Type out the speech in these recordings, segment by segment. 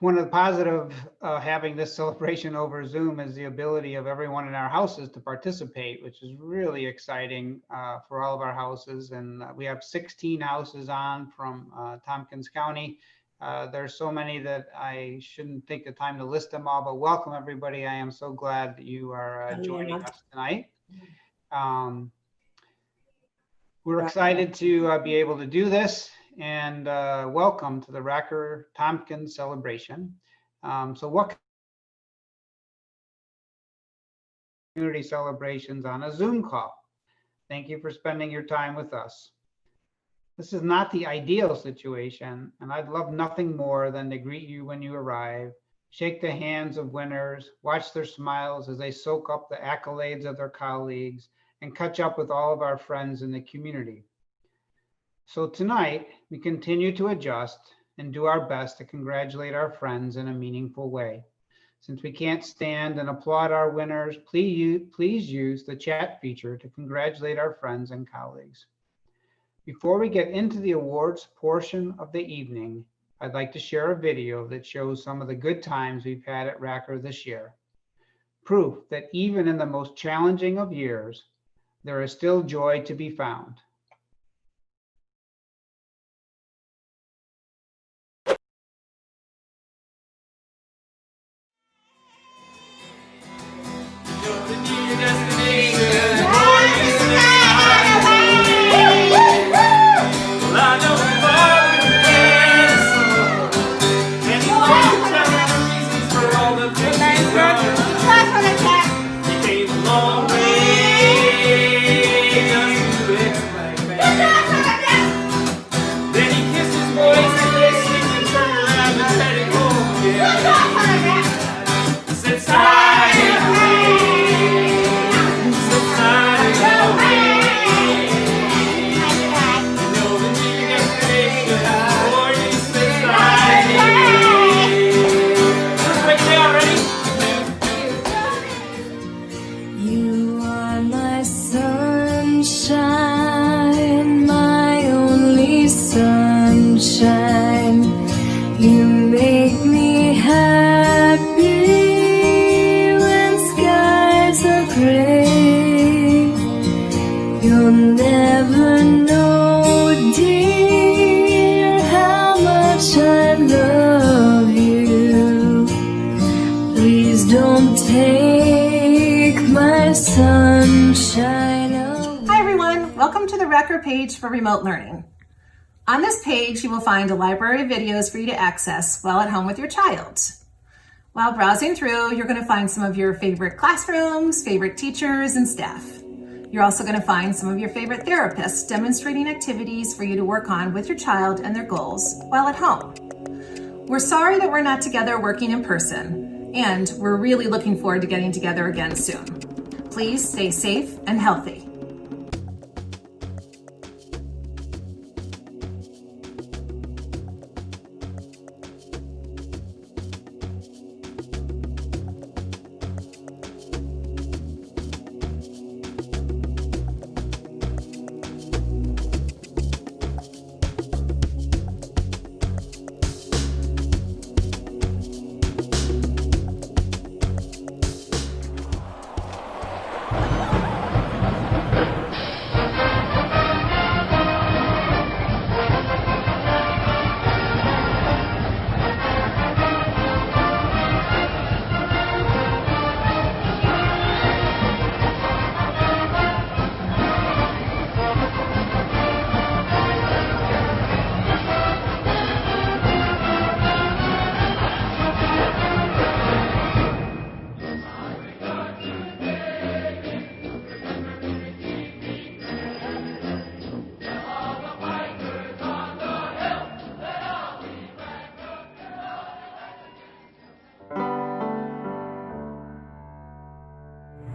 One of the positive having this celebration over Zoom is the ability of everyone in our houses to participate, which is really exciting for all of our houses. And we have 16 houses on from Tompkins County. There's so many that I shouldn't take the time to list them all, but welcome everybody. I am so glad that you are joining us tonight. We're excited to be able to do this, and welcome to the Racker Tompkins celebration. So what community celebrations on a Zoom call? Thank you for spending your time with us. This is not the ideal situation, and I'd love nothing more than to greet you when you arrive, shake the hands of winners, watch their smiles as they soak up the accolades of their colleagues, and catch up with all of our friends in the community. So tonight, we continue to adjust and do our best to congratulate our friends in a meaningful way. Since we can't stand and applaud our winners, please use the chat feature to congratulate our friends and colleagues. Before we get into the awards portion of the evening, I'd like to share a video that shows some of the good times we've had at Racker this year. Proof that even in the most challenging of years, there is still joy to be found. You make me happy when skies are gray. You'll never know, dear, how much I love you. Please don't take my sunshine away. Hi everyone, welcome to the Racker page for remote learning. On this page, you will find a library of videos for you to access while at home with your child. While browsing through, you're going to find some of your favorite classrooms, favorite teachers, and staff. You're also going to find some of your favorite therapists demonstrating activities for you to work on with your child and their goals while at home. We're sorry that we're not together working in person, and we're really looking forward to getting together again soon. Please stay safe and healthy.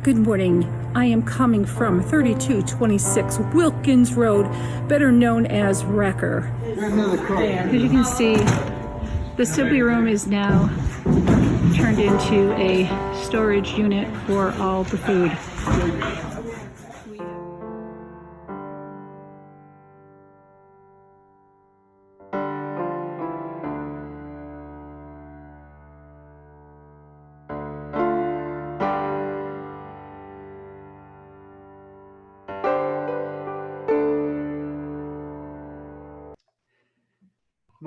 Good morning. I am coming from 3226 Wilkins Road, better known as Racker. As you can see, the Sibley room is now turned into a storage unit for all the food.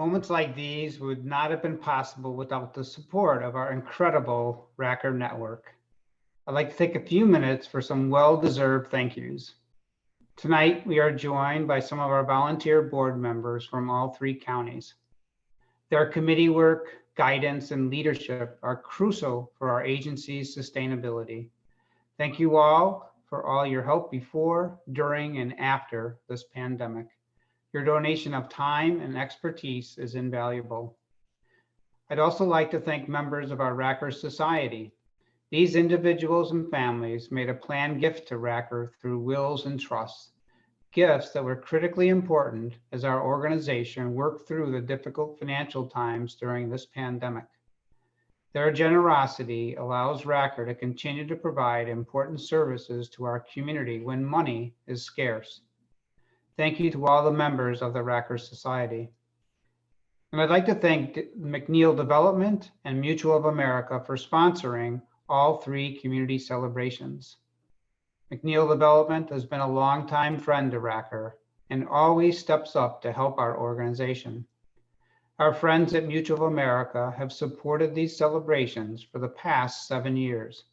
Moments like these would not have been possible without the support of our incredible Racker network. I'd like to take a few minutes for some well-deserved thank yous. Tonight, we are joined by some of our volunteer board members from all 3 counties. Their committee work, guidance, and leadership are crucial for our agency's sustainability. Thank you all for all your help before, during, and after this pandemic. Your donation of time and expertise is invaluable. I'd also like to thank members of our Racker Society. These individuals and families made a planned gift to Racker through wills and trusts, gifts that were critically important as our organization worked through the difficult financial times during this pandemic. Their generosity allows Racker to continue to provide important services to our community when money is scarce. Thank you to all the members of the Racker Society. And I'd like to thank McNeil Development and Mutual of America for sponsoring all 3 community celebrations. McNeil Development has been a longtime friend to Racker and always steps up to help our organization. Our friends at Mutual of America have supported these celebrations for the past 7 years.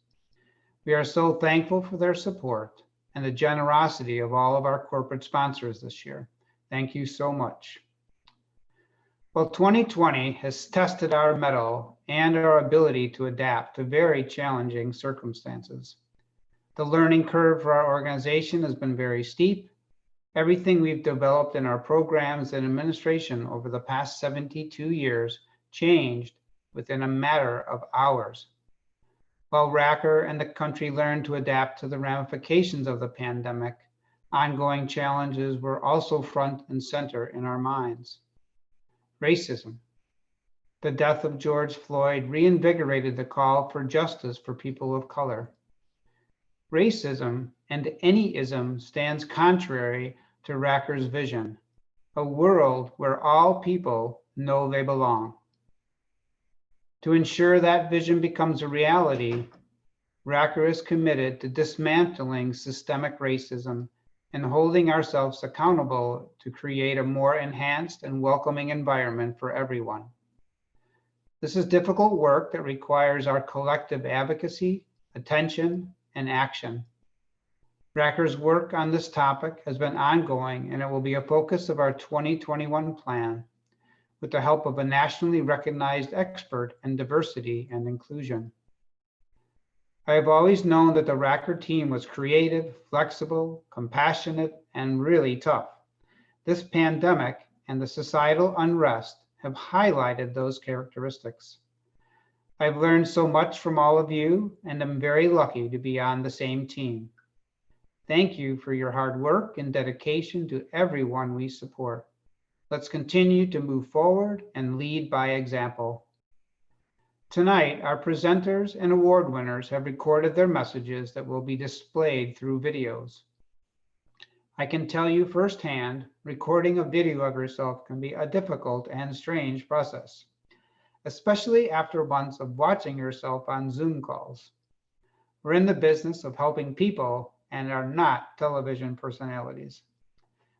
We are so thankful for their support and the generosity of all of our corporate sponsors this year. Thank you so much. Well, 2020 has tested our mettle and our ability to adapt to very challenging circumstances. The learning curve for our organization has been very steep. Everything we've developed in our programs and administration over the past 72 years changed within a matter of hours. While Racker and the country learned to adapt to the ramifications of the pandemic, ongoing challenges were also front and center in our minds. Racism. The death of George Floyd reinvigorated the call for justice for people of color. Racism and any ism stands contrary to Racker's vision, a world where all people know they belong. To ensure that vision becomes a reality, Racker is committed to dismantling systemic racism and holding ourselves accountable to create a more enhanced and welcoming environment for everyone. This is difficult work that requires our collective advocacy, attention, and action. Racker's work on this topic has been ongoing, and it will be a focus of our 2021 plan with the help of a nationally recognized expert in diversity and inclusion. I have always known that the Racker team was creative, flexible, compassionate, and really tough. This pandemic and the societal unrest have highlighted those characteristics. I've learned so much from all of you, and I'm very lucky to be on the same team. Thank you for your hard work and dedication to everyone we support. Let's continue to move forward and lead by example. Tonight, our presenters and award winners have recorded their messages that will be displayed through videos. I can tell you firsthand, recording a video of yourself can be a difficult and strange process, especially after months of watching yourself on Zoom calls. We're in the business of helping people and are not television personalities.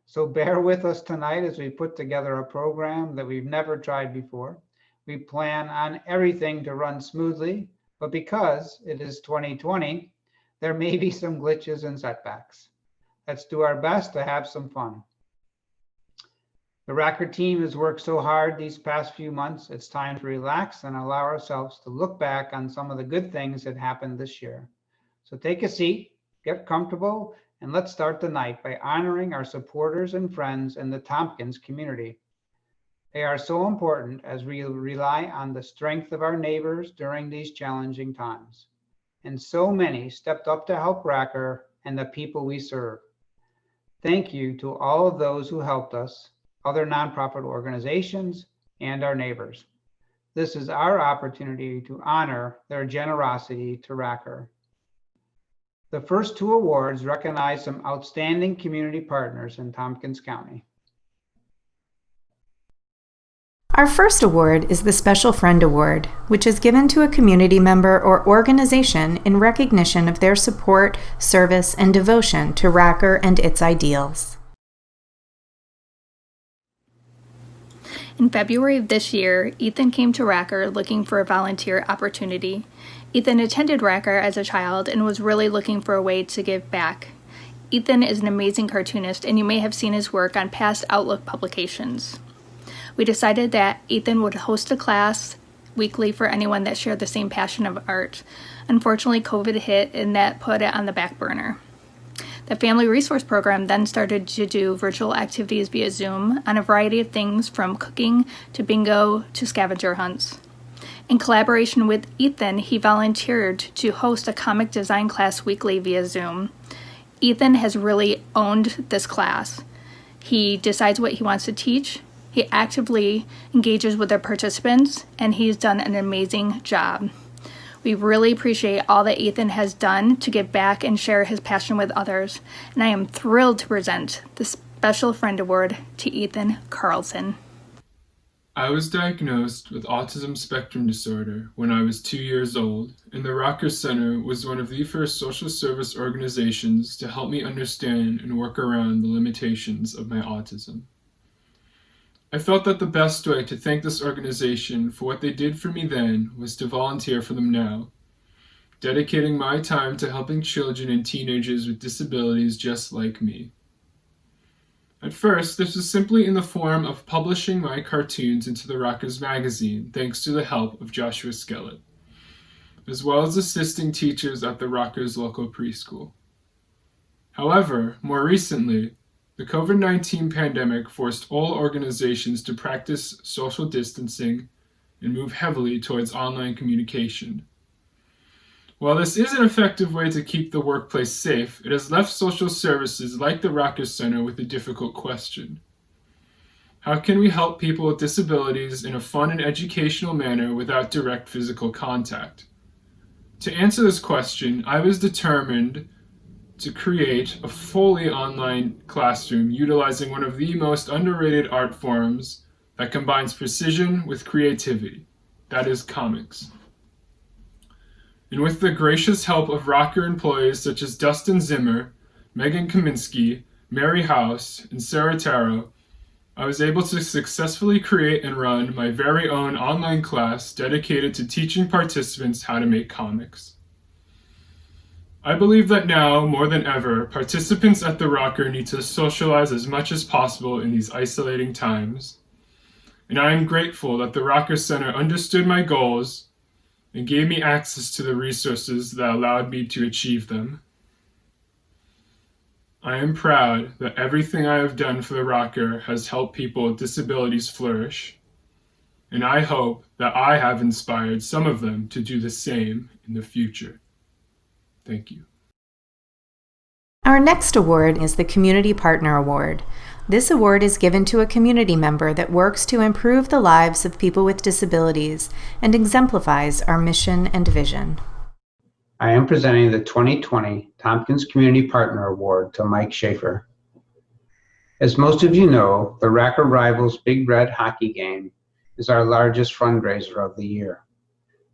So bear with us tonight as we put together a program that we've never tried before. We plan on everything to run smoothly, but because it is 2020, there may be some glitches and setbacks. Let's do our best to have some fun. The Racker team has worked so hard these past few months, it's time to relax and allow ourselves to look back on some of the good things that happened this year. So take a seat, get comfortable, and let's start the night by honoring our supporters and friends in the Tompkins community. They are so important as we rely on the strength of our neighbors during these challenging times. And so many stepped up to help Racker and the people we serve. Thank you to all of those who helped us, other nonprofit organizations, and our neighbors. This is our opportunity to honor their generosity to Racker. The first 2 awards recognize some outstanding community partners in Tompkins County. Our first award is the Special Friend Award, which is given to a community member or organization in recognition of their support, service, and devotion to Racker and its ideals. In February of this year, Ethan came to Racker looking for a volunteer opportunity. Ethan attended Racker as a child and was really looking for a way to give back. Ethan is an amazing cartoonist, and you may have seen his work on past Outlook publications. We decided that Ethan would host a class weekly for anyone that shared the same passion of art. Unfortunately, COVID hit, and that put it on the back burner. The Family Resource Program then started to do virtual activities via Zoom on a variety of things from cooking to bingo to scavenger hunts. In collaboration with Ethan, he volunteered to host a comic design class weekly via Zoom. Ethan has really owned this class. He decides what he wants to teach, he actively engages with the participants, and he's done an amazing job. We really appreciate all that Ethan has done to give back and share his passion with others, and I am thrilled to present the Special Friend Award to Ethan Carlson. I was diagnosed with autism spectrum disorder when I was 2 years old, and the Racker Center was one of the first social service organizations to help me understand and work around the limitations of my autism. I felt that the best way to thank this organization for what they did for me then was to volunteer for them now, dedicating my time to helping children and teenagers with disabilities just like me. At first, this was simply in the form of publishing my cartoons into the Rockers magazine, thanks to the help of Joshua Skellett, as well as assisting teachers at the Rockers local preschool. However, more recently, the COVID-19 pandemic forced all organizations to practice social distancing and move heavily towards online communication. While this is an effective way to keep the workplace safe, it has left social services like the Racker Center with a difficult question. How can we help people with disabilities in a fun and educational manner without direct physical contact? To answer this question, I was determined to create a fully online classroom utilizing one of the most underrated art forms that combines precision with creativity, that is comics. And with the gracious help of Rocker employees such as Dustin Zimmer, Megan Kaminsky, Mary House, and Sarah Taro, I was able to successfully create and run my very own online class dedicated to teaching participants how to make comics. I believe that now, more than ever, participants at the Rocker need to socialize as much as possible in these isolating times. And I am grateful that the Rocker Center understood my goals and gave me access to the resources that allowed me to achieve them. I am proud that everything I have done for the Rocker has helped people with disabilities flourish, and I hope that I have inspired some of them to do the same in the future. Thank you. Our next award is the Community Partner Award. This award is given to a community member that works to improve the lives of people with disabilities and exemplifies our mission and vision. I am presenting the 2020 Tompkins Community Partner Award to Mike Schaefer. As most of you know, the Racker Rivals Big Red Hockey Game is our largest fundraiser of the year,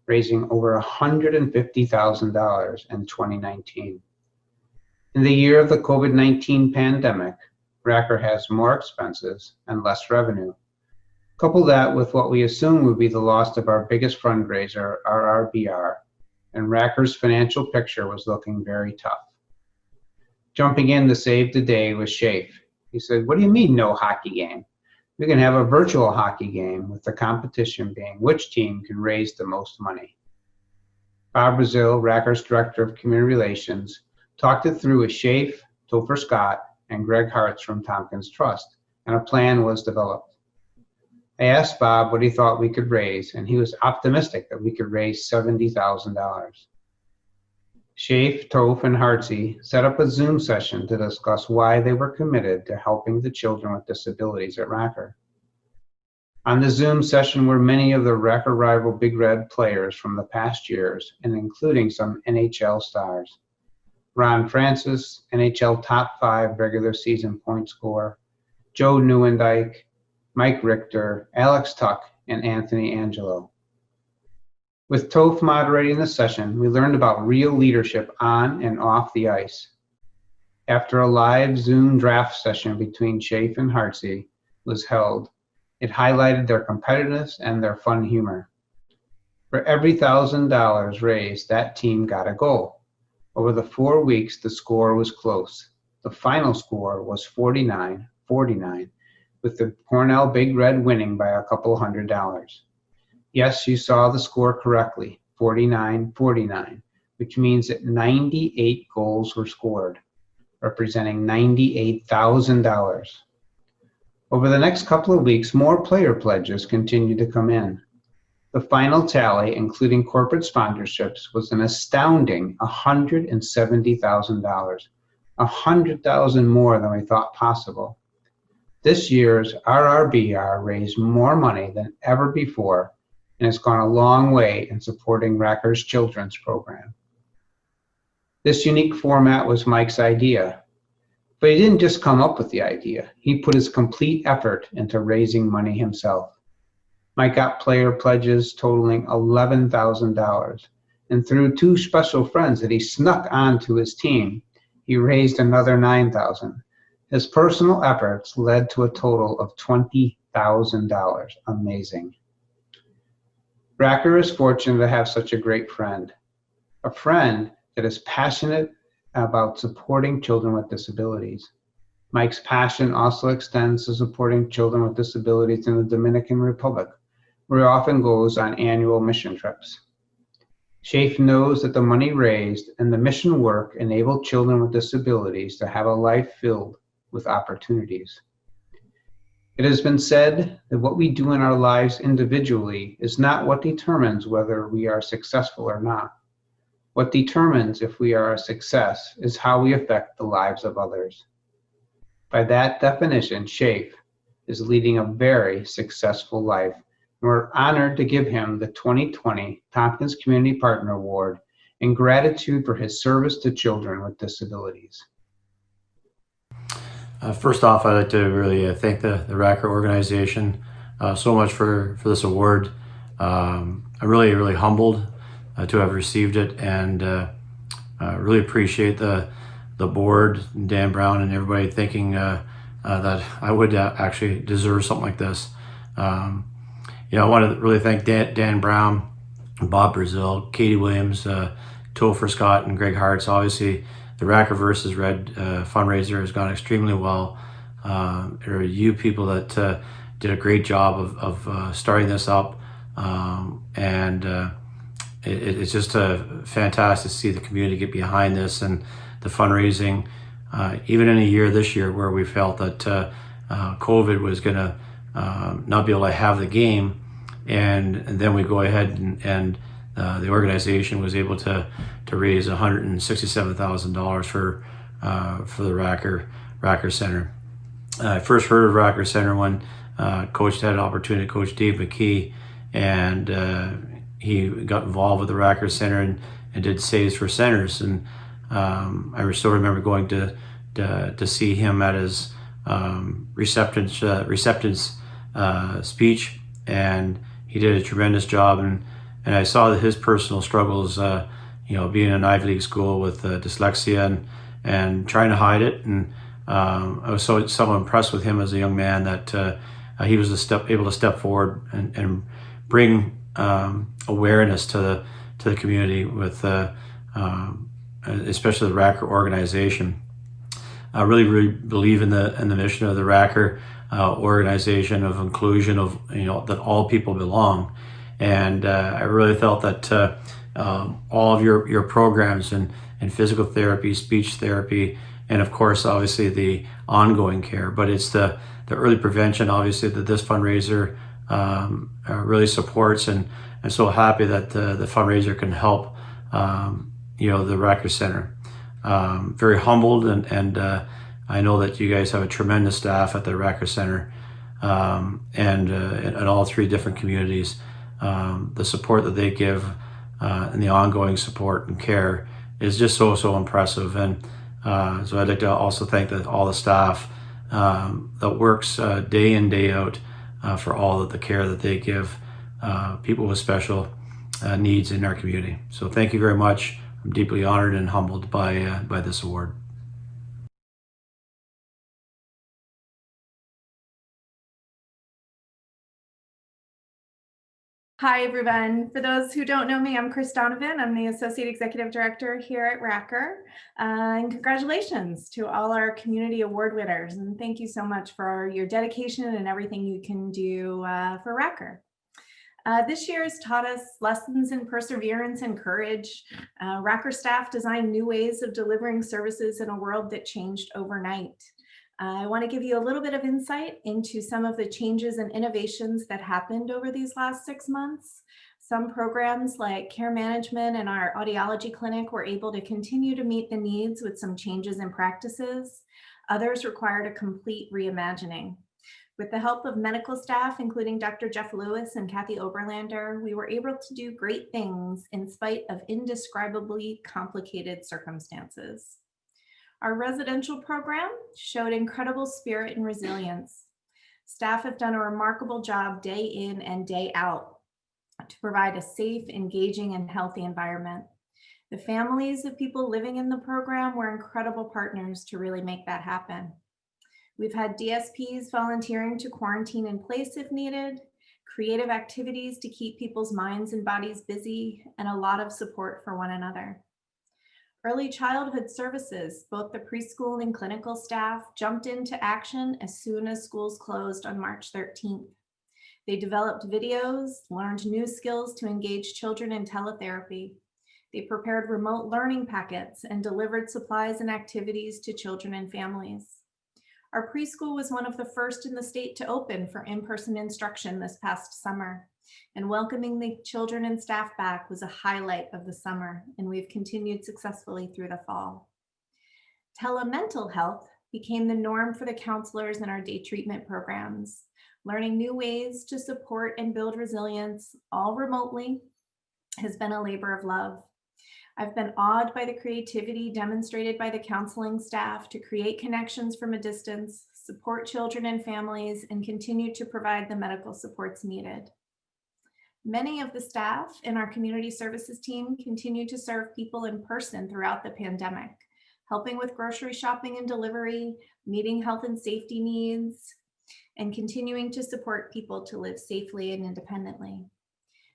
raising over $150,000 in 2019. In the year of the COVID-19 pandemic, Racker has more expenses and less revenue. Couple that with what we assume would be the loss of our biggest fundraiser, our RBR, and Racker's financial picture was looking very tough. Jumping in to save the day was Schaefer. He said, "What do you mean no hockey game? We can have a virtual hockey game with the competition being which team can raise the most money." Bob Brazil, Racker's Director of Community Relations, talked it through with Schaefer, Topher Scott, and Greg Hartz from Tompkins Trust, and a plan was developed. I asked Bob what he thought we could raise, and he was optimistic that we could raise $70,000. Schaefer, Toph, and Hartzy set up a Zoom session to discuss why they were committed to helping the children with disabilities at Racker. On the Zoom session were many of the Racker rival Big Red players from the past years, and including some NHL stars. Ron Francis, NHL top 5 regular season point scorer, Joe Neuendijk, Mike Richter, Alex Tuck, and Anthony Angelo. With Toph moderating the session, we learned about real leadership on and off the ice. After a live Zoom draft session between Schaefer and Hartzy was held, It highlighted their competitiveness and their fun humor. For every $1,000 raised, that team got a goal. Over the 4 weeks, the score was close. The final score was 49-49, with the Cornell Big Red winning by a couple $100. Yes, you saw the score correctly, 49-49, which means that 98 goals were scored, representing $98,000. Over the next couple of weeks, more player pledges continued to come in. The final tally, including corporate sponsorships, was an astounding $170,000, $100,000 more than we thought possible. This year's RRBR raised more money than ever before and has gone a long way in supporting Racker's children's program. This unique format was Mike's idea, but he didn't just come up with the idea. He put his complete effort into raising money himself. Mike got player pledges totaling $11,000, and through 2 special friends that he snuck onto his team, he raised another $9,000. His personal efforts led to a total of $20,000. Amazing. Racker is fortunate to have such a great friend, a friend that is passionate about supporting children with disabilities. Mike's passion also extends to supporting children with disabilities in the Dominican Republic, where he often goes on annual mission trips. Shafe knows that the money raised and the mission work enable children with disabilities to have a life filled with opportunities. It has been said that what we do in our lives individually is not what determines whether we are successful or not. What determines if we are a success is how we affect the lives of others. By that definition, Shafe is leading a very successful life. We're honored to give him the 2020 Tompkins Community Partner Award in gratitude for his service to children with disabilities. First off, I'd like to really thank the Racker organization so much for this award. I'm really humbled to have received it, and really appreciate the board, Dan Brown, and everybody thinking that I would actually deserve something like this. I want to really thank Dan Brown, Bob Brazil, Katie Williams, Topher Scott, and Greg Hartz. Obviously, the Racker versus Red fundraiser has gone extremely well. There are you people that did a great job of starting this up, and it's just fantastic to see the community get behind this and the fundraising. Even in a year this year where we felt that COVID was going to not be able to have the game, and then we go ahead and the organization was able to raise $167,000 for the Racker Center. I first heard of Racker Center when Coach had an opportunity to coach Dave McKee, and he got involved with the Racker Center and did Saves for Centers. And I still remember going to see him at his receptance speech, and he did a tremendous job. And I saw that his personal struggles, being in an Ivy League school with dyslexia and trying to hide it. And I was so impressed with him as a young man that he was able to step forward and bring awareness to the community with especially the Racker organization. I really believe in the mission of the Racker organization of inclusion, of that all people belong. And I really felt that all of your programs and physical therapy, speech therapy, and of course, obviously the ongoing care, but it's the early prevention, obviously, that this fundraiser really supports. And I'm so happy that the fundraiser can help, the Racker Center. Very humbled, and I know that you guys have a tremendous staff at the Racker Center, and in all 3 different communities. The support that they give and the ongoing support and care is just so impressive. And so I'd like to also thank all the staff that works day in, day out for all of the care that they give people with special needs in our community. So thank you very much. I'm deeply honored and humbled by this award. Hi, everyone. For those who don't know me, I'm Chris Donovan. I'm the Associate Executive Director here at Racker. And congratulations to all our community award winners. And thank you so much for your dedication and everything you can do for Racker. This year has taught us lessons in perseverance and courage. Racker staff designed new ways of delivering services in a world that changed overnight. I want to give you a little bit of insight into some of the changes and innovations that happened over these last 6 months. Some programs like care management and our audiology clinic were able to continue to meet the needs with some changes in practices. Others required a complete reimagining. With the help of medical staff, including Dr. Jeff Lewis and Kathy Oberlander, we were able to do great things in spite of indescribably complicated circumstances. Our residential program showed incredible spirit and resilience. Staff have done a remarkable job day in and day out to provide a safe, engaging, and healthy environment. The families of people living in the program were incredible partners to really make that happen. We've had DSPs volunteering to quarantine in place if needed, creative activities to keep people's minds and bodies busy, and a lot of support for one another. Early childhood services, both the preschool and clinical staff, jumped into action as soon as schools closed on March 13th. They developed videos, learned new skills to engage children in teletherapy. They prepared remote learning packets and delivered supplies and activities to children and families. Our preschool was one of the first in the state to open for in-person instruction this past summer, and welcoming the children and staff back was a highlight of the summer, and we've continued successfully through the fall. Telemental health became the norm for the counselors in our day treatment programs. Learning new ways to support and build resilience, all remotely, has been a labor of love. I've been awed by the creativity demonstrated by the counseling staff to create connections from a distance, support children and families, and continue to provide the medical supports needed. Many of the staff in our community services team continue to serve people in person throughout the pandemic, helping with grocery shopping and delivery, meeting health and safety needs, and continuing to support people to live safely and independently.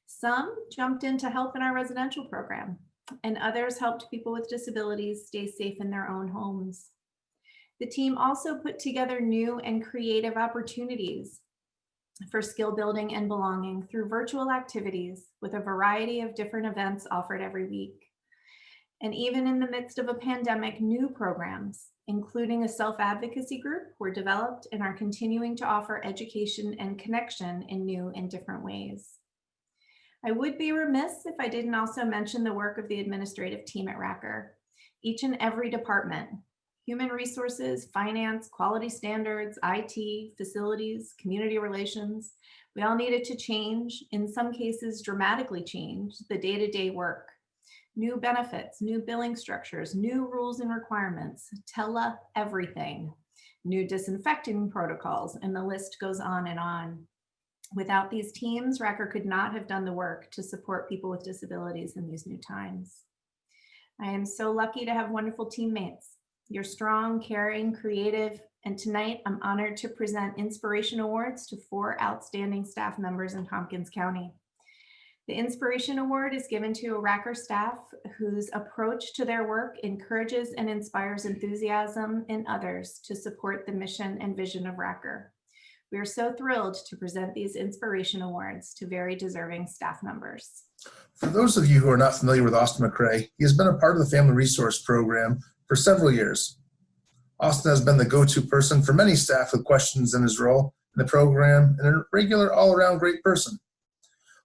Some jumped in to help in our residential program, and others helped people with disabilities stay safe in their own homes. The team also put together new and creative opportunities for skill building and belonging through virtual activities with a variety of different events offered every week. And even in the midst of a pandemic, new programs, including a self-advocacy group, were developed and are continuing to offer education and connection in new and different ways. I would be remiss if I didn't also mention the work of the administrative team at Racker. Each and every department, human resources, finance, quality standards, IT, facilities, community relations, we all needed to change, in some cases dramatically change, the day-to-day work. New benefits, new billing structures, new rules and requirements, everything, new disinfecting protocols, and the list goes on and on. Without these teams, Racker could not have done the work to support people with disabilities in these new times. I am so lucky to have wonderful teammates. You're strong, caring, creative, and tonight I'm honored to present Inspiration Awards to 4 outstanding staff members in Tompkins County. The Inspiration Award is given to a Racker staff whose approach to their work encourages and inspires enthusiasm in others to support the mission and vision of Racker. We are so thrilled to present these Inspiration Awards to very deserving staff members. For those of you who are not familiar with Austin McCrae, he has been a part of the Family Resource Program for several years. Austin has been the go-to person for many staff with questions in his role in the program and a regular all-around great person.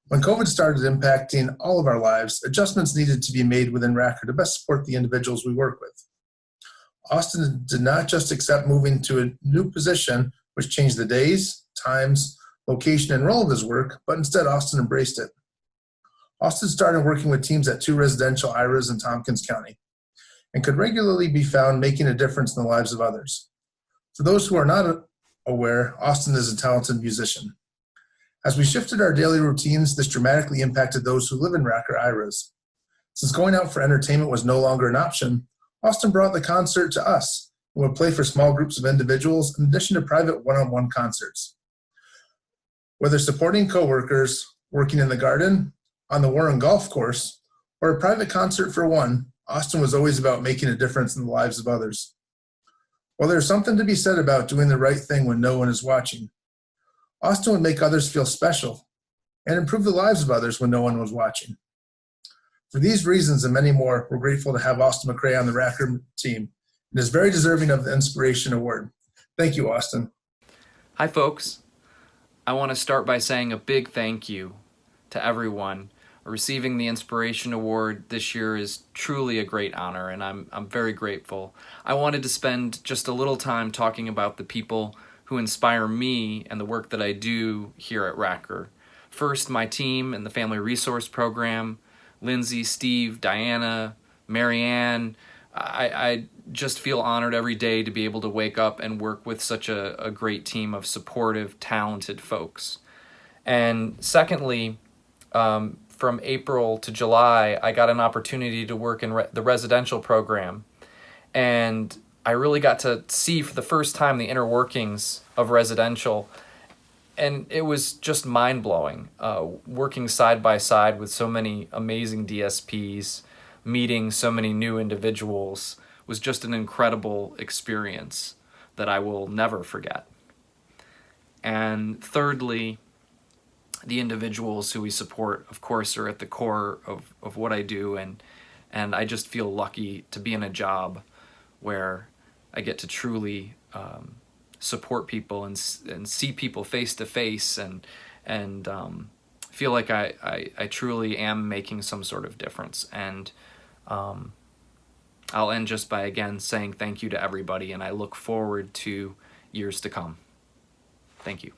When COVID started impacting all of our lives, adjustments needed to be made within Racker to best support the individuals we work with. Austin did not just accept moving to a new position, which changed the days, times, location, and role of his work, but instead Austin embraced it. Austin started working with teams at 2 residential IRAs in Tompkins County and could regularly be found making a difference in the lives of others. For those who are not aware, Austin is a talented musician. As we shifted our daily routines, this dramatically impacted those who live in Racker IRAs. Since going out for entertainment was no longer an option, Austin brought the concert to us and would play for small groups of individuals in addition to private one-on-one concerts. Whether supporting coworkers, working in the garden, on the Warren Golf Course, or a private concert for one, Austin was always about making a difference in the lives of others. While there's something to be said about doing the right thing when no one is watching, Austin would make others feel special and improve the lives of others when no one was watching. For these reasons and many more, we're grateful to have Austin McCray on the Racker team and is very deserving of the Inspiration Award. Thank you, Austin. Hi, folks. I want to start by saying a big thank you to everyone. Receiving the Inspiration Award this year is truly a great honor, and I'm very grateful. I wanted to spend just a little time talking about the people who inspire me and the work that I do here at Racker. First, my team and the Family Resource Program, Lindsay, Steve, Diana, Marianne. I just feel honored every day to be able to wake up and work with such a great team of supportive, talented folks. And secondly, from April to July, I got an opportunity to work in the residential program. And I really got to see for the first time the inner workings of residential. And it was just mind-blowing, working side by side with so many amazing DSPs, meeting so many new individuals was just an incredible experience that I will never forget. And thirdly, the individuals who we support, of course, are at the core of what I do, and I just feel lucky to be in a job where I get to truly support people and see people face to face and feel like I truly am making some sort of difference. And I'll end just by again saying thank you to everybody, and I look forward to years to come. Thank you.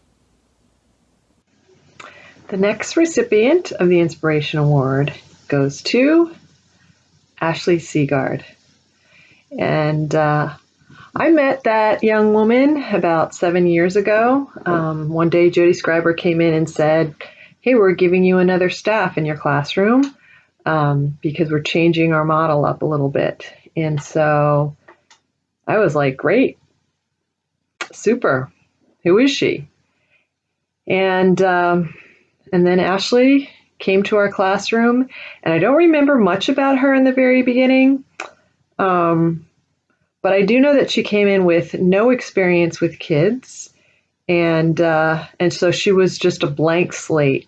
The next recipient of the Inspiration Award goes to Ashley Seagard. And I met that young woman about 7 years ago. One day Jody Scriber came in and said, "Hey, we're giving you another staff in your classroom because we're changing our model up a little bit." And so I was like, "Great, super, who is she?" And then Ashley came to our classroom, and I don't remember much about her in the very beginning, but I do know that she came in with no experience with kids, and so she was just a blank slate.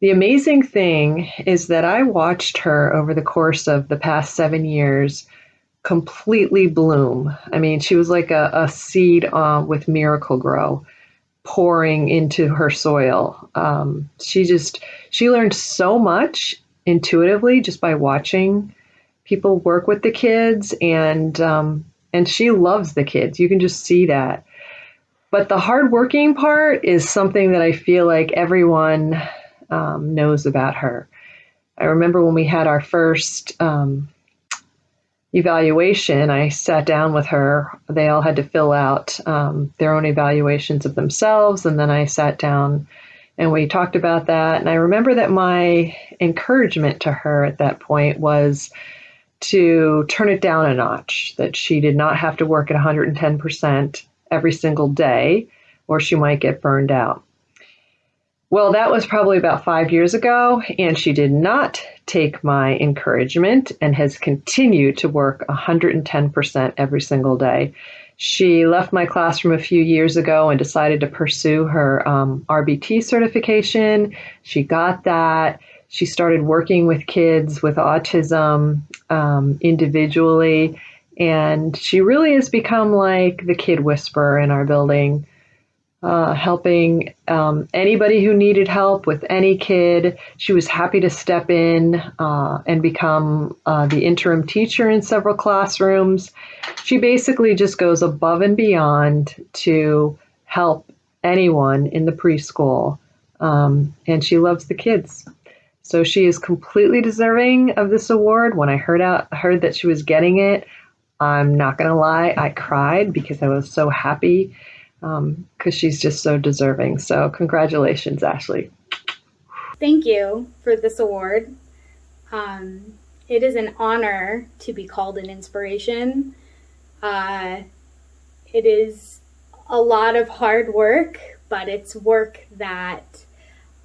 The amazing thing is that I watched her over the course of the past 7 years completely bloom. I mean, she was like a seed with Miracle-Gro pouring into her soil. She learned so much intuitively just by watching people work with the kids, and she loves the kids. You can just see that. But the hardworking part is something that I feel like everyone knows about her. I remember when we had our first evaluation, I sat down with her. They all had to fill out their own evaluations of themselves, and then I sat down and we talked about that. And I remember that my encouragement to her at that point was to turn it down a notch, that she did not have to work at 110% every single day, or she might get burned out. Well, that was probably about 5 years ago, and she did not take my encouragement and has continued to work 110% every single day. She left my classroom a few years ago and decided to pursue her RBT certification. She got that. She started working with kids with autism individually, and she really has become like the kid whisperer in our building. Helping anybody who needed help with any kid. She was happy to step in and become the interim teacher in several classrooms. She basically just goes above and beyond to help anyone in the preschool, and she loves the kids. So she is completely deserving of this award. When I heard that she was getting it, I'm not going to lie, I cried because I was so happy. Because she's just so deserving. So congratulations, Ashley. Thank you for this award. It is an honor to be called an inspiration. It is a lot of hard work, but it's work that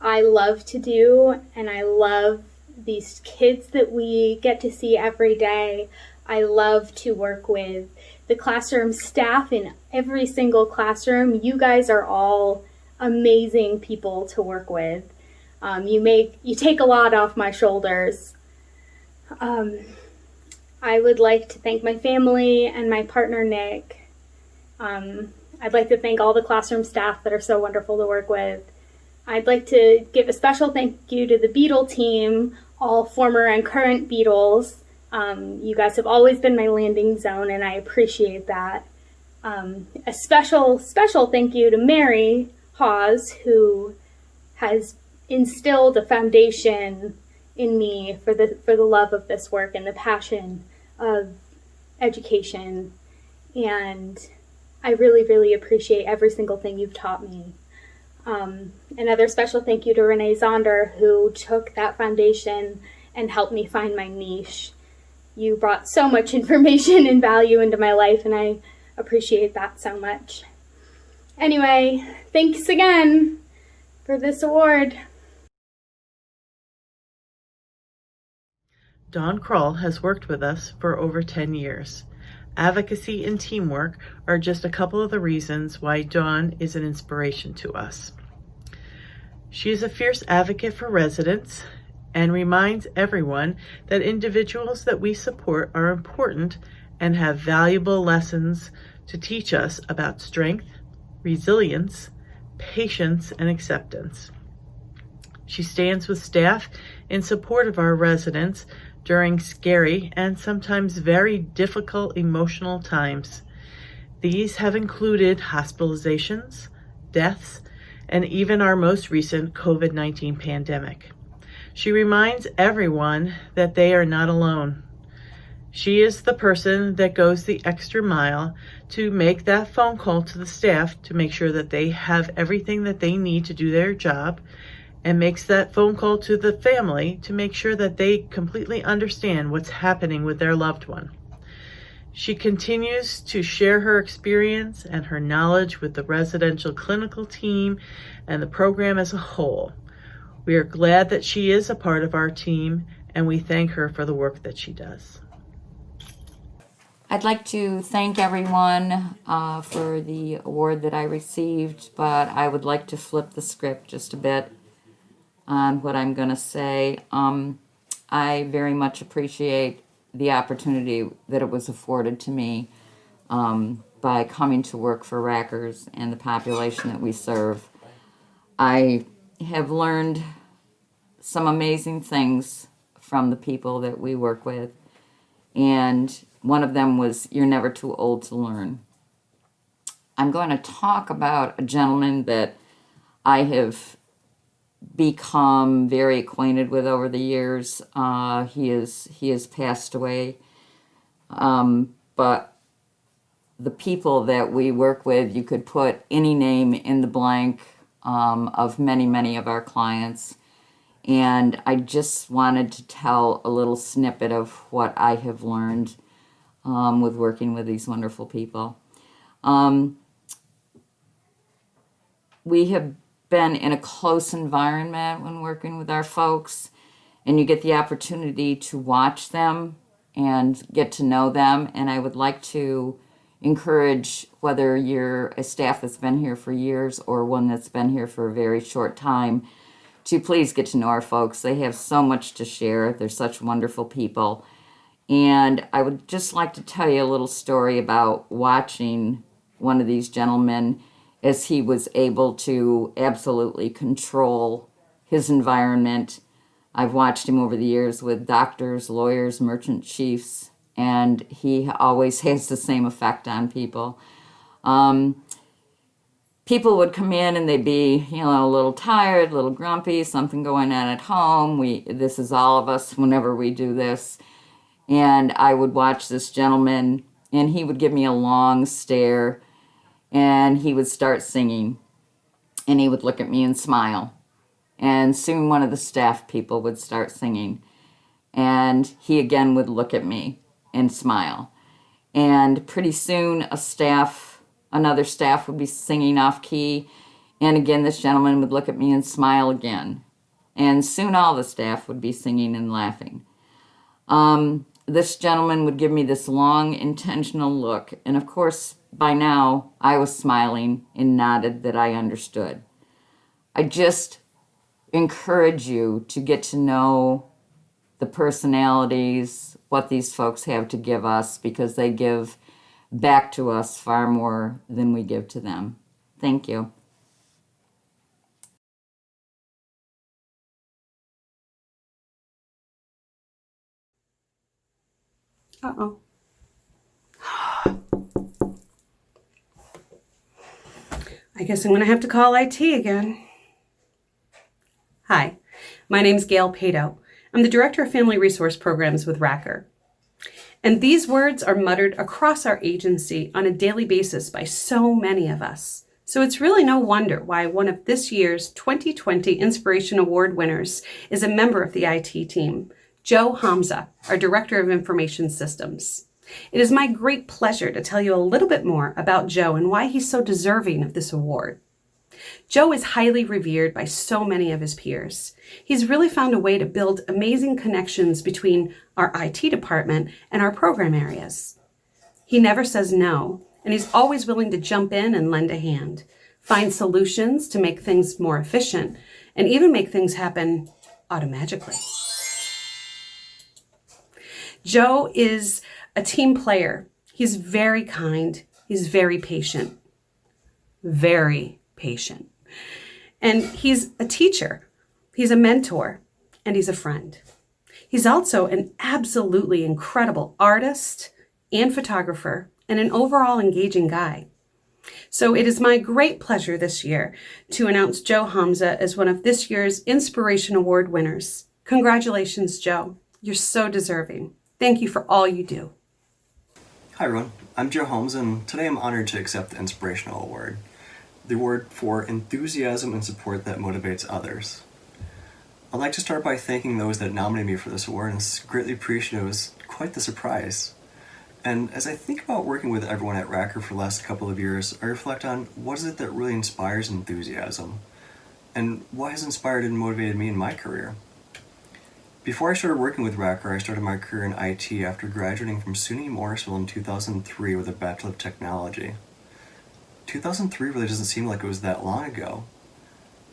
I love to do, and I love these kids that we get to see every day. I love to work with the classroom staff in every single classroom. You guys are all amazing people to work with. You take a lot off my shoulders. I would like to thank my family and my partner, Nick. I'd like to thank all the classroom staff that are so wonderful to work with. I'd like to give a special thank you to the Beetle team, all former and current Beetles. You guys have always been my landing zone, and I appreciate that. A special thank you to Mary Hawes, who has instilled a foundation in me for the love of this work and the passion of education. And I really, really appreciate every single thing you've taught me. Another special thank you to Renee Zonder, who took that foundation and helped me find my niche. You brought so much information and value into my life, and I appreciate that so much. Anyway, thanks again for this award. Dawn Kroll has worked with us for over 10 years. Advocacy and teamwork are just a couple of the reasons why Dawn is an inspiration to us. She is a fierce advocate for residents and reminds everyone that individuals that we support are important and have valuable lessons to teach us about strength, resilience, patience, and acceptance. She stands with staff in support of our residents during scary and sometimes very difficult emotional times. These have included hospitalizations, deaths, and even our most recent COVID-19 pandemic. She reminds everyone that they are not alone. She is the person that goes the extra mile to make that phone call to the staff to make sure that they have everything that they need to do their job, and makes that phone call to the family to make sure that they completely understand what's happening with their loved one. She continues to share her experience and her knowledge with the residential clinical team and the program as a whole. We are glad that she is a part of our team, and we thank her for the work that she does. I'd like to thank everyone for the award that I received, but I would like to flip the script just a bit on what I'm going to say. I very much appreciate the opportunity that it was afforded to me by coming to work for Rackers and the population that we serve. I have learned some amazing things from the people that we work with, and one of them was, you're never too old to learn. I'm going to talk about a gentleman that I have become very acquainted with over the years. He has passed away, but the people that we work with, you could put any name in the blank of many of our clients. And I just wanted to tell a little snippet of what I have learned with working with these wonderful people. We have been in a close environment when working with our folks, and you get the opportunity to watch them and get to know them. And I would like to encourage, whether you're a staff that's been here for years or one that's been here for a very short time, to please get to know our folks. They have so much to share. They're such wonderful people. And I would just like to tell you a little story about watching one of these gentlemen as he was able to absolutely control his environment. I've watched him over the years with doctors, lawyers, merchant chiefs, and he always has the same effect on people. People would come in and they'd be, a little tired, a little grumpy, something going on at home. This is all of us whenever we do this. And I would watch this gentleman, and he would give me a long stare, and he would start singing, and he would look at me and smile. And soon one of the staff people would start singing, and he again would look at me and smile. And pretty soon another staff would be singing off key, And again, this gentleman would look at me and smile again. And soon all the staff would be singing and laughing. This gentleman would give me this long, intentional look. And of course, by now, I was smiling and nodded that I understood. I just encourage you to get to know the personalities, what these folks have to give us, because they give back to us far more than we give to them. Thank you. Uh-oh. I guess I'm going to have to call IT again. Hi, my name's Gail Pato. I'm the Director of Family Resource Programs with Racker. And these words are muttered across our agency on a daily basis by so many of us. So it's really no wonder why one of this year's 2020 Inspiration Award winners is a member of the IT team, Joe Hamza, our Director of Information Systems. It is my great pleasure to tell you a little bit more about Joe and why he's so deserving of this award. Joe is highly revered by so many of his peers. He's really found a way to build amazing connections between our IT department and our program areas. He never says no, and he's always willing to jump in and lend a hand, find solutions to make things more efficient, and even make things happen automatically. Joe is a team player. He's very kind. He's very patient. Very patient. And he's a teacher. He's a mentor. And he's a friend. He's also an absolutely incredible artist and photographer and an overall engaging guy. So it is my great pleasure this year to announce Joe Hamza as one of this year's Inspiration Award winners. Congratulations, Joe. You're so deserving. Thank you for all you do. Hi everyone, I'm Joe Holmes, and today I'm honored to accept the Inspirational Award, the award for enthusiasm and support that motivates others. I'd like to start by thanking those that nominated me for this award, and it's greatly appreciated. It was quite the surprise. And as I think about working with everyone at Racker for the last couple of years, I reflect on what is it that really inspires enthusiasm, and what has inspired and motivated me in my career. Before I started working with Racker, I started my career in IT after graduating from SUNY Morrisville in 2003 with a Bachelor of Technology. 2003 really doesn't seem like it was that long ago,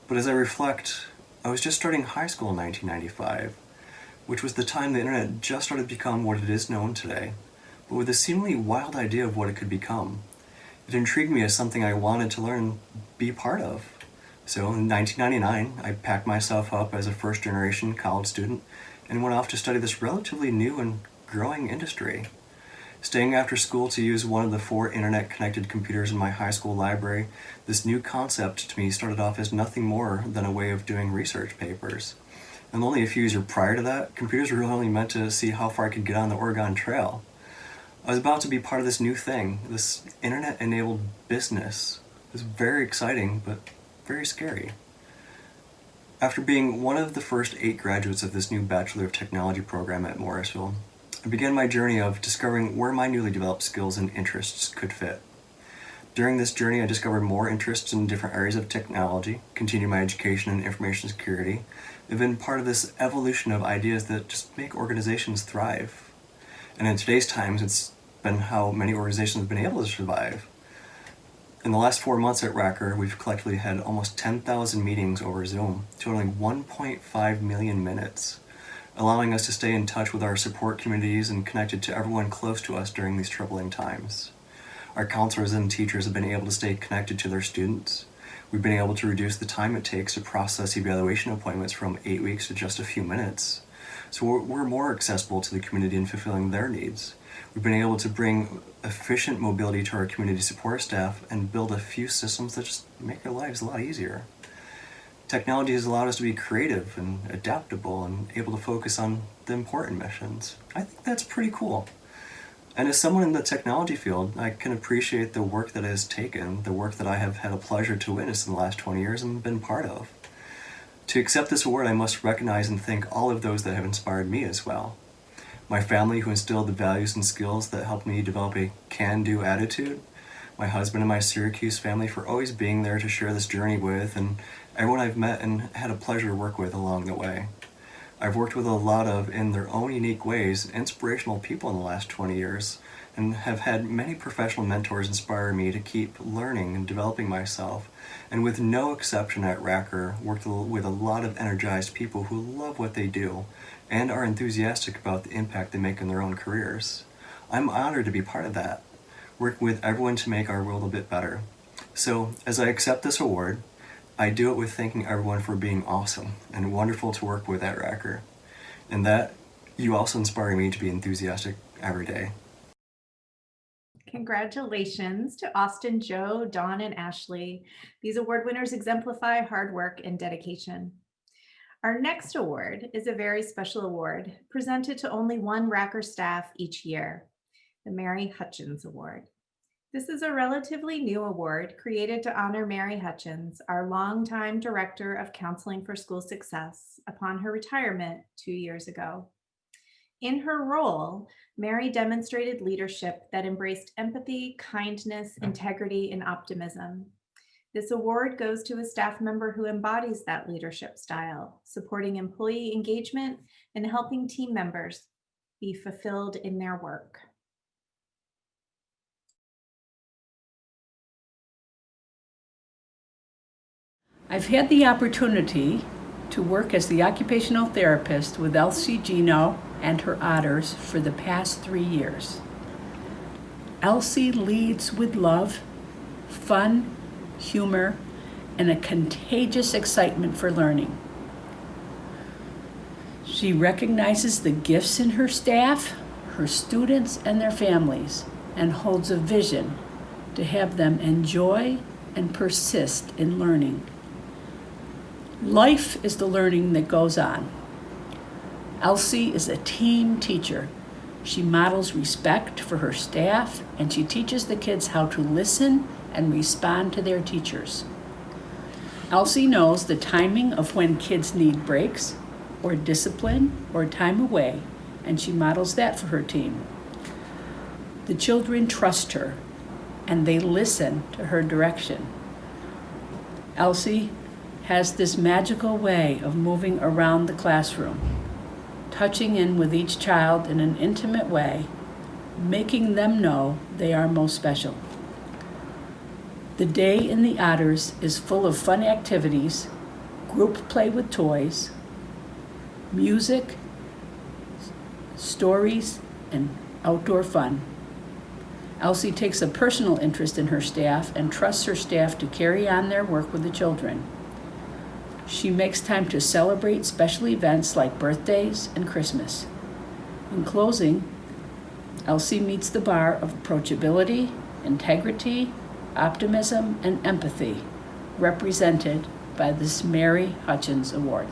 but as I reflect, I was just starting high school in 1995, which was the time the internet just started to become what it is known today, but with a seemingly wild idea of what it could become. It intrigued me as something I wanted to learn and be part of. So in 1999, I packed myself up as a first-generation college student and went off to study this relatively new and growing industry. Staying after school to use one of the 4 internet-connected computers in my high school library, this new concept to me started off as nothing more than a way of doing research papers. And only a few years prior to that, computers were only meant to see how far I could get on the Oregon Trail. I was about to be part of this new thing, this internet-enabled business. It was very exciting, but very scary. After being one of the first 8 graduates of this new Bachelor of Technology program at Morrisville, I began my journey of discovering where my newly developed skills and interests could fit. During this journey, I discovered more interests in different areas of technology, continued my education in information security, and been part of this evolution of ideas that just make organizations thrive. And in today's times, it's been how many organizations have been able to survive. In the last 4 months at Racker, we've collectively had almost 10,000 meetings over Zoom, totaling 1.5 million minutes, allowing us to stay in touch with our support communities and connected to everyone close to us during these troubling times. Our counselors and teachers have been able to stay connected to their students. We've been able to reduce the time it takes to process evaluation appointments from 8 weeks to just a few minutes. So we're more accessible to the community in fulfilling their needs. We've been able to bring efficient mobility to our community support staff and build a few systems that just make our lives a lot easier. Technology has allowed us to be creative and adaptable and able to focus on the important missions. I think that's pretty cool. And as someone in the technology field, I can appreciate the work that it has taken, the work that I have had a pleasure to witness in the last 20 years and been part of. To accept this award, I must recognize and thank all of those that have inspired me as well. My family, who instilled the values and skills that helped me develop a can-do attitude. my husband and my Syracuse family for always being there to share this journey with, and everyone I've met and had a pleasure to work with along the way. I've worked with a lot of, in their own unique ways, inspirational people in the last 20 years, and have had many professional mentors inspire me to keep learning and developing myself, and with no exception at Racker, worked with a lot of energized people who love what they do and are enthusiastic about the impact they make in their own careers. I'm honored to be part of that, working with everyone to make our world a bit better. So, as I accept this award, I do it with thanking everyone for being awesome and wonderful to work with at Racker, and that you also inspire me to be enthusiastic every day. Congratulations to Austin, Joe, Dawn, and Ashley. These award winners exemplify hard work and dedication. Our next award is a very special award presented to only one Racker staff each year, the Mary Hutchins Award. This is a relatively new award created to honor Mary Hutchins, our longtime Director of Counseling for School Success, upon her retirement 2 years ago. In her role, Mary demonstrated leadership that embraced empathy, kindness, integrity, and optimism. This award goes to a staff member who embodies that leadership style, supporting employee engagement and helping team members be fulfilled in their work. I've had the opportunity to work as the occupational therapist with Elsie Gino and her otters for the past 3 years. Elsie leads with love, fun, humor, and a contagious excitement for learning. She recognizes the gifts in her staff, her students, and their families, and holds a vision to have them enjoy and persist in learning. Life is the learning that goes on. Elsie is a team teacher. She models respect for her staff, and she teaches the kids how to listen and respond to their teachers. Elsie knows the timing of when kids need breaks, or discipline, or time away, and she models that for her team. The children trust her, and they listen to her direction. Elsie has this magical way of moving around the classroom, touching in with each child in an intimate way, making them know they are most special. The day in the Otters is full of fun activities, group play with toys, music, stories, and outdoor fun. Elsie takes a personal interest in her staff and trusts her staff to carry on their work with the children. She makes time to celebrate special events like birthdays and Christmas. In closing, Elsie meets the bar of approachability, integrity, optimism, and empathy, represented by this Mary Hutchins Award.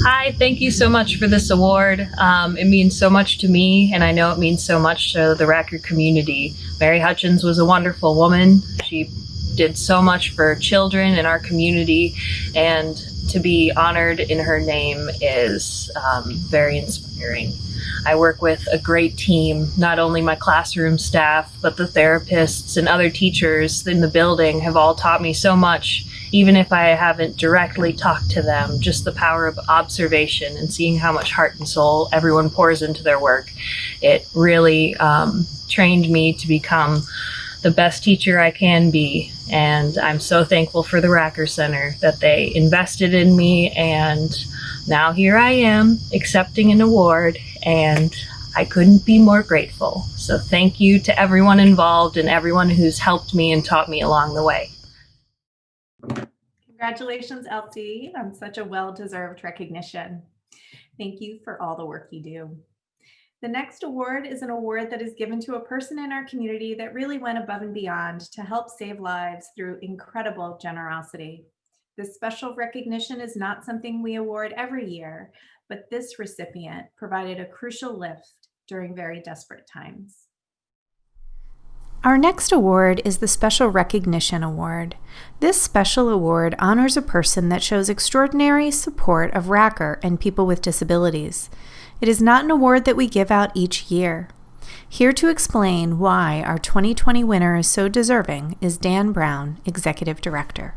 Hi, thank you so much for this award. It means so much to me, and I know it means so much to the Racker community. Mary Hutchins was a wonderful woman. She did so much for children in our community, and to be honored in her name is very inspiring. I work with a great team, not only my classroom staff, but the therapists and other teachers in the building have all taught me so much, even if I haven't directly talked to them. Just the power of observation and seeing how much heart and soul everyone pours into their work. It really trained me to become the best teacher I can be, and I'm so thankful for the Racker Center that they invested in me, and now here I am accepting an award, and I couldn't be more grateful. So thank you to everyone involved and everyone who's helped me and taught me along the way. Congratulations, Elsie, on such a well-deserved recognition. Thank you for all the work you do. The next award is an award that is given to a person in our community that really went above and beyond to help save lives through incredible generosity. This special recognition is not something we award every year, but this recipient provided a crucial lift during very desperate times. Our next award is the Special Recognition Award. This special award honors a person that shows extraordinary support of Racker and people with disabilities. It is not an award that we give out each year. Here to explain why our 2020 winner is so deserving is Dan Brown, Executive Director.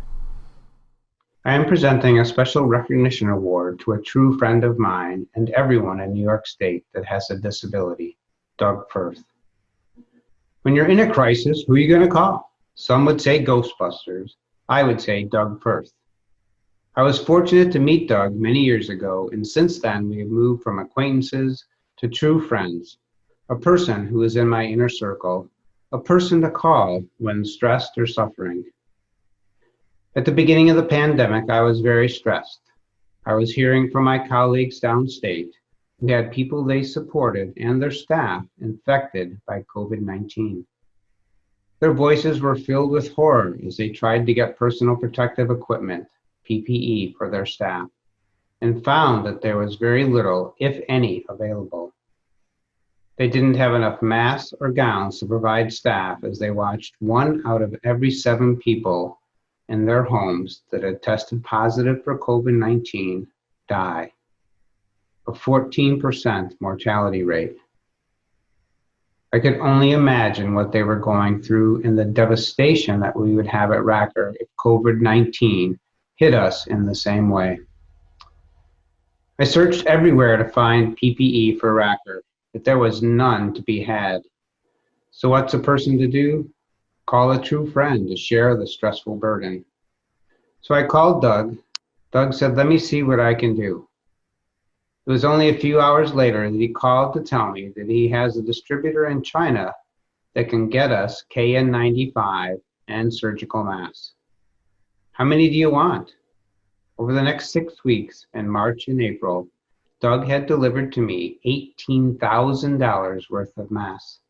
I am presenting a special recognition award to a true friend of mine and everyone in New York State that has a disability, Doug Firth. When you're in a crisis, who are you going to call? Some would say Ghostbusters. I would say Doug Firth. I was fortunate to meet Doug many years ago, and since then we have moved from acquaintances to true friends, a person who is in my inner circle, a person to call when stressed or suffering. At the beginning of the pandemic, I was very stressed. I was hearing from my colleagues downstate who had people they supported and their staff infected by COVID-19. Their voices were filled with horror as they tried to get personal protective equipment, PPE, for their staff, and found that there was very little, if any, available. They didn't have enough masks or gowns to provide staff as they watched 1 out of every 7 people in their homes that had tested positive for COVID-19 die, a 14% mortality rate. I could only imagine what they were going through and the devastation that we would have at Racker if COVID-19 hit us in the same way. I searched everywhere to find PPE for Racker, but there was none to be had. So what's a person to do? Call a true friend to share the stressful burden. So I called Doug. Doug said, "Let me see what I can do." It was only a few hours later that he called to tell me that he has a distributor in China that can get us KN95 and surgical masks. How many do you want? Over the next 6 weeks, in March and April, Doug had delivered to me $18,000 worth of masks.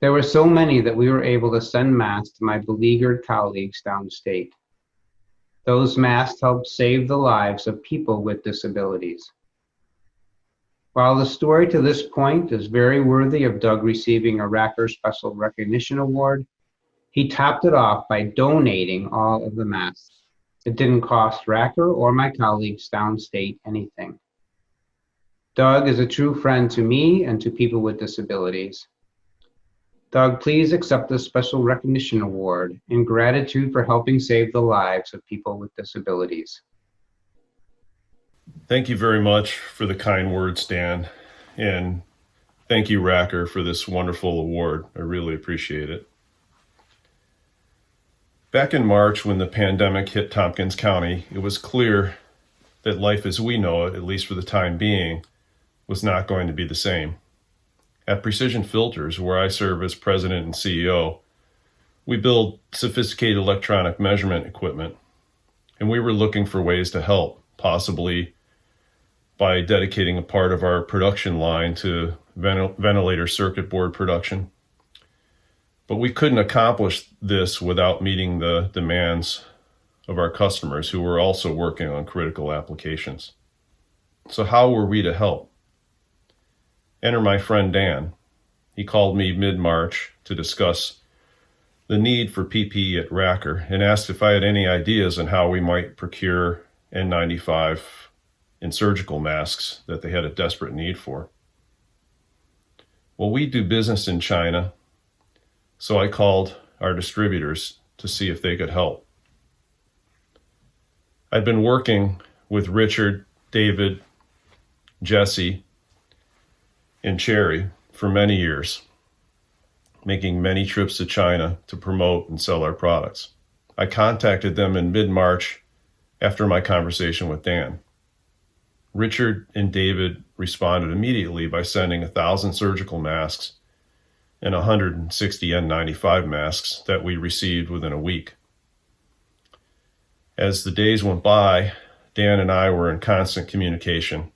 There were so many that we were able to send masks to my beleaguered colleagues downstate. Those masks helped save the lives of people with disabilities. While the story to this point is very worthy of Doug receiving a Racker Special Recognition Award, he topped it off by donating all of the masks. It didn't cost Racker or my colleagues downstate anything. Doug is a true friend to me and to people with disabilities. Doug, please accept this Special Recognition Award in gratitude for helping save the lives of people with disabilities. Thank you very much for the kind words, Dan. And thank you, Racker, for this wonderful award. I really appreciate it. Back in March, when the pandemic hit Tompkins County, it was clear that life as we know it, at least for the time being, was not going to be the same. At Precision Filters, where I serve as president and CEO, we build sophisticated electronic measurement equipment, and we were looking for ways to help, possibly by dedicating a part of our production line to ventilator circuit board production. But we couldn't accomplish this without meeting the demands of our customers who were also working on critical applications. So how were we to help? Enter my friend Dan. He called me mid-March to discuss the need for PPE at Racker and asked if I had any ideas on how we might procure N95 and surgical masks that they had a desperate need for. Well, we do business in China, so I called our distributors to see if they could help. I'd been working with Richard, David, Jesse, and Cherry for many years, making many trips to China to promote and sell our products. I contacted them in mid-March after my conversation with Dan. Richard and David responded immediately by sending 1,000 surgical masks and 160 N95 masks that we received within a week. As the days went by, Dan and I were in constant communication,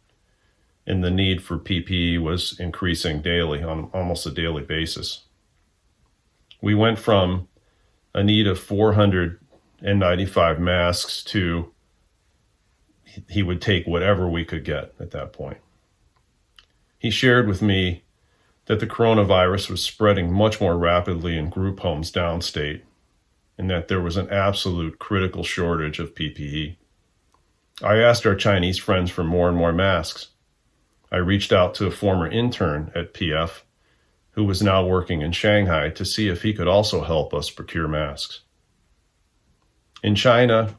and the need for PPE was increasing daily, on almost a daily basis. We went from a need of 400 N95 masks to he would take whatever we could get at that point. He shared with me that the coronavirus was spreading much more rapidly in group homes downstate, and that there was an absolute critical shortage of PPE. I asked our Chinese friends for more and more masks. I reached out to a former intern at PF who was now working in Shanghai to see if he could also help us procure masks. In China,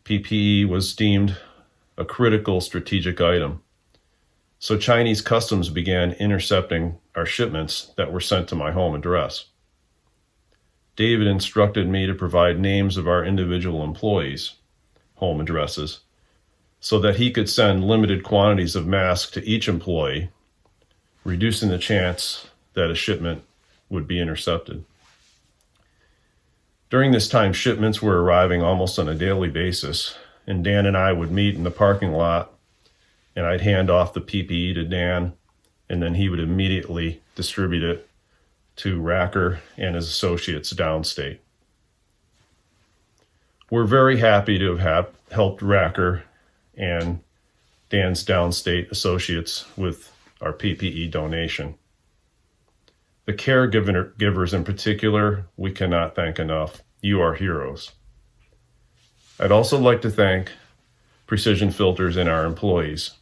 PPE was deemed a critical strategic item, so Chinese customs began intercepting our shipments that were sent to my home address. David instructed me to provide names of our individual employees' home addresses so that he could send limited quantities of masks to each employee, reducing the chance that a shipment would be intercepted. During this time, shipments were arriving almost on a daily basis, and Dan and I would meet in the parking lot, and I'd hand off the PPE to Dan, and then he would immediately distribute it to Racker and his associates downstate. We're very happy to have helped Racker and Dan's downstate associates with our PPE donation. The caregivers in particular, we cannot thank enough. You are heroes. I'd also like to thank Precision Filters and our employees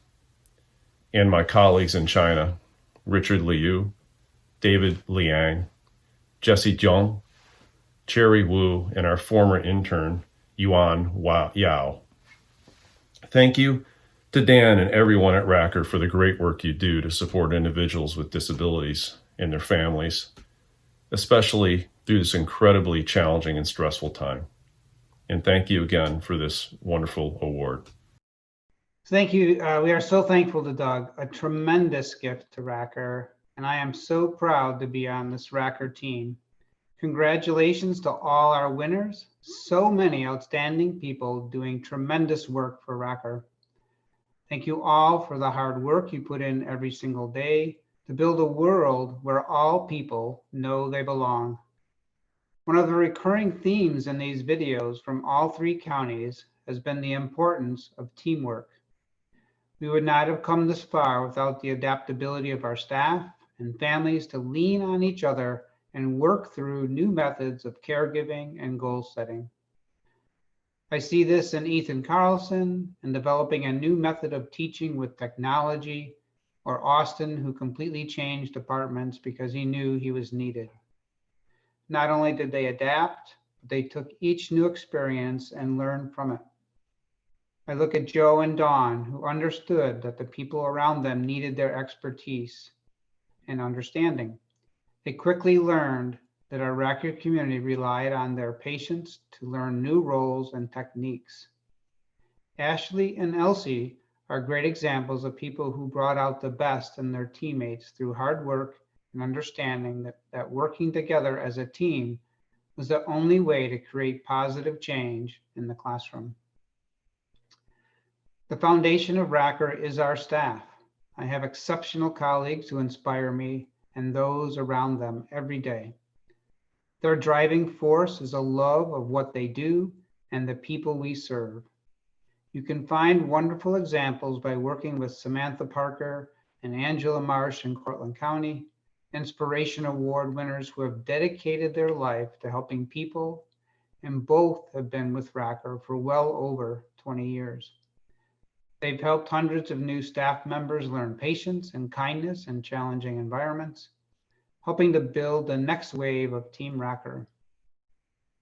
and my colleagues in China, Richard Liu, David Liang, Jesse Zhong, Cherry Wu, and our former intern, Yuan Yao. Thank you to Dan and everyone at Racker for the great work you do to support individuals with disabilities and their families, especially through this incredibly challenging and stressful time. And thank you again for this wonderful award. Thank you. We are so thankful to Doug, a tremendous gift to Racker, and I am so proud to be on this Racker team. Congratulations to all our winners. So many outstanding people doing tremendous work for Racker. Thank you all for the hard work you put in every single day to build a world where all people know they belong. One of the recurring themes in these videos from all 3 counties has been the importance of teamwork. We would not have come this far without the adaptability of our staff and families to lean on each other and work through new methods of caregiving and goal setting. I see this in Ethan Carlson in developing a new method of teaching with technology, or Austin, who completely changed departments because he knew he was needed. Not only did they adapt, but they took each new experience and learned from it. I look at Joe and Dawn, who understood that the people around them needed their expertise and understanding. They quickly learned that our Racker community relied on their patients to learn new roles and techniques. Ashley and Elsie are great examples of people who brought out the best in their teammates through hard work and understanding that working together as a team was the only way to create positive change in the classroom. The foundation of Racker is our staff. I have exceptional colleagues who inspire me and those around them every day. Their driving force is a love of what they do and the people we serve. You can find wonderful examples by working with Samantha Parker and Angela Marsh in Cortland County, Inspiration Award winners who have dedicated their life to helping people, and both have been with Racker for well over 20 years. They've helped hundreds of new staff members learn patience and kindness in challenging environments, helping to build the next wave of Team Racker.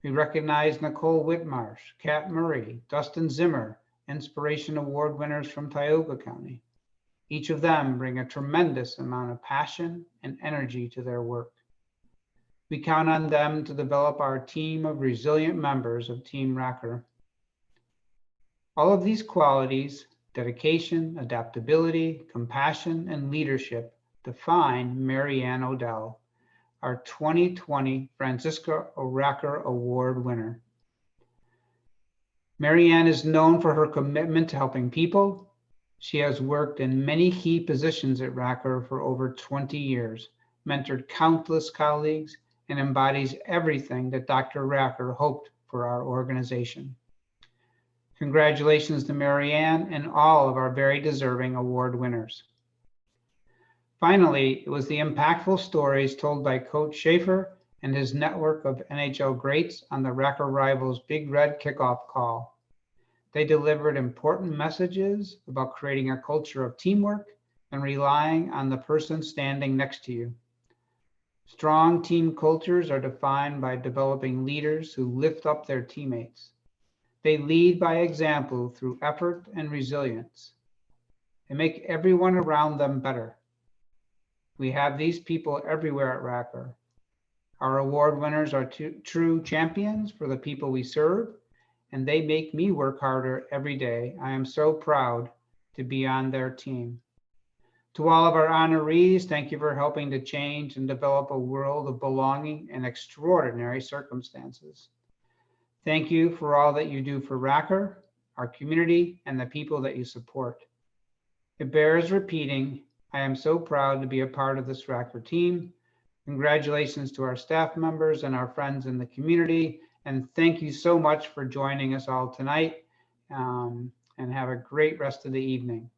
We recognize Nicole Whitmarsh, Kat Murray, Dustin Zimmer, Inspiration Award winners from Tioga County. Each of them bring a tremendous amount of passion and energy to their work. We count on them to develop our team of resilient members of Team Racker. All of these qualities, dedication, adaptability, compassion, and leadership, define Mary Ann Odell, our 2020 Francisca Racker Award winner. Mary Ann is known for her commitment to helping people. She has worked in many key positions at Racker for over 20 years, mentored countless colleagues, and embodies everything that Dr. Racker hoped for our organization. Congratulations to Mary Ann and all of our very deserving award winners. Finally, it was the impactful stories told by Coach Schaefer and his network of NHL greats on the Racker Rivals Big Red kickoff call. They delivered important messages about creating a culture of teamwork and relying on the person standing next to you. Strong team cultures are defined by developing leaders who lift up their teammates. They lead by example through effort and resilience. They make everyone around them better. We have these people everywhere at Racker. Our award winners are true champions for the people we serve, and they make me work harder every day. I am so proud to be on their team. To all of our honorees, thank you for helping to change and develop a world of belonging in extraordinary circumstances. Thank you for all that you do for Racker, our community, and the people that you support. It bears repeating, I am so proud to be a part of this Racker team. Congratulations to our staff members and our friends in the community. And thank you so much for joining us all tonight. And have a great rest of the evening.